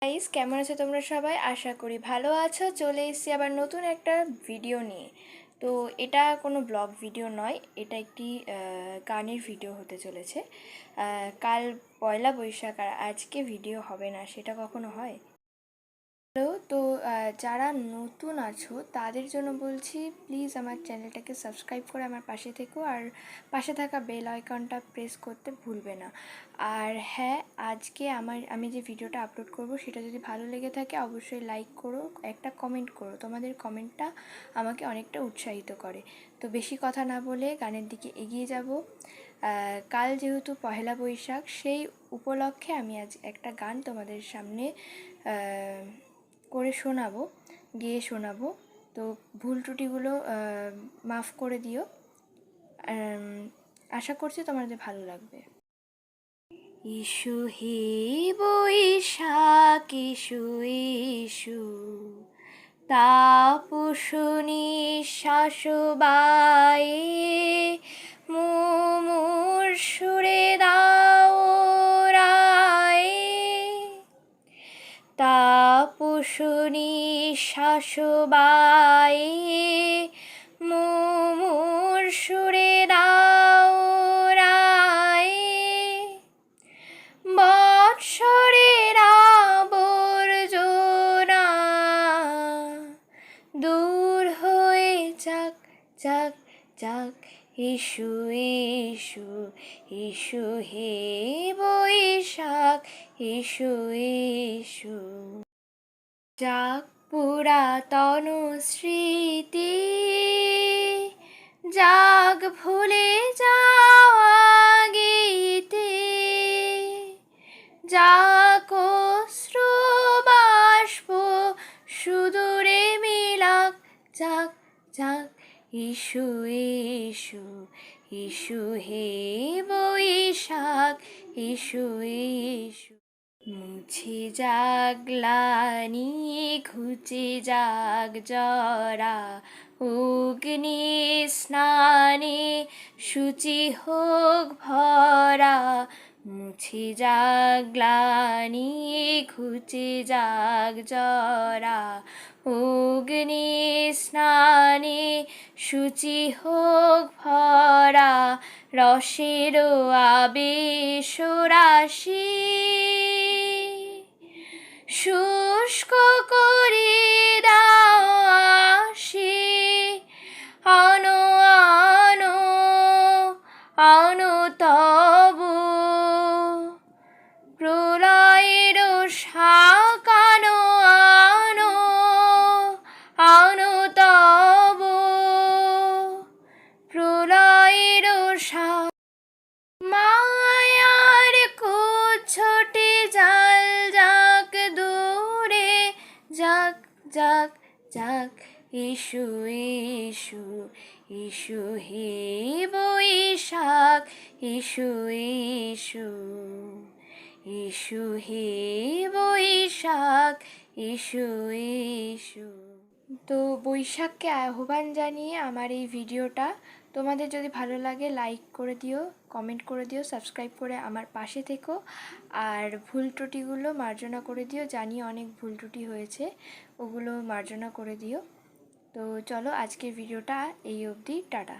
Guys, কেমন আছো তোমরা সবাই? আশা করি ভালো আছো। চলে এসেছি আবার নতুন একটা ভিডিও নিয়ে। তো এটা কোনো ব্লগ ভিডিও নয়, এটা একটি গানের ভিডিও হতে চলেছে। কাল পয়লা বৈশাখ, আর আজকে ভিডিও হবে না, সেটা কখনো হয়? হ্যালো, তো যারা নতুন আছো তাদের জন্য বলছি, প্লিজ আমার চ্যানেলটাকে সাবস্ক্রাইব করে আমার পাশে থেকো, আর পাশে থাকা বেল আইকনটা প্রেস করতে ভুলবে না। আর হ্যাঁ, আজকে আমি যে ভিডিওটা আপলোড করব সেটা যদি ভালো লেগে থাকে অবশ্যই লাইক করো, একটা কমেন্ট করো। তোমাদের কমেন্টটা আমাকে অনেকটা উৎসাহিত করে। তো বেশি কথা না বলে গানের দিকে এগিয়ে যাব। কাল যেহেতু পহেলা বৈশাখ, সেই উপলক্ষে আমি আজ একটা গান তোমাদের সামনে গেয়ে শোনাবো। তো ভুল ত্রুটিগুলো মাফ করে দিও। আশা করছি তোমাদের ভালো লাগবে। ইস্যু হে বৈশাখ ইস্যু ইস্যু, তাপসুনি শাশুবায়ে, মুমুর সুরে দাও রায়ে, তাপসুনি শাশুবায়ে, মুমুর সুরে দাও রায়ে, বৎসরের আবর্জনা দূর হয়ে যাক যাক যাক। ইস্যু ইস্যু ইস্যু হে বৈশাখ ইস্যু ইস্যু, যাক পুরাতন স্মৃতি, যাক ভুলে যাওয়া গীতি, যাক অশ্রু বাষ্প সুদূরে মিলাক যাক যাক। ইস্যু ইস্যু ইস্যু হে বৈশাখ ইস্যু ইস্যু, মুছে যাক গ্লানি, ঘুচে যাক জরা, অগ্নি স্নানে শুচি হোক ভরা। মুছে যাক গ্লানি, ঘুচে যাক জরা, অগ্নি স্নানে শুচি হোক ভরা। রসের আবেশ রাশি শুষ্ক করে দাও আসি, আনো আনো আনো তবু প্রলয়ের শাক, আনো আনো আনো তবু প্রলয়ের শাক। মায়ার কুচ্ছটে জাল যাক দূরে যাক যাক যাক। ইস্যু ইস্যু ইস্যু হে বৈশাখ ইস্যু ইস্যু ইস্যু হে বৈশাখ ইস্যু ইস্যু। তো বৈশাখকে আহ্বান জানিয়ে আমার এই ভিডিওটা, তোমাদের যদি ভালো লাগে লাইক করে দিও, কমেন্ট করে দিও, সাবস্ক্রাইব করে আমার পাশে থেকো, আর ভুল ত্রুটিগুলো মার্জনা করে দিও। জানি অনেক ভুল ত্রুটি হয়েছে, ওগুলো মার্জনা করে দিও। তো চলো, আজকের ভিডিওটা এই অবধি, টাটা।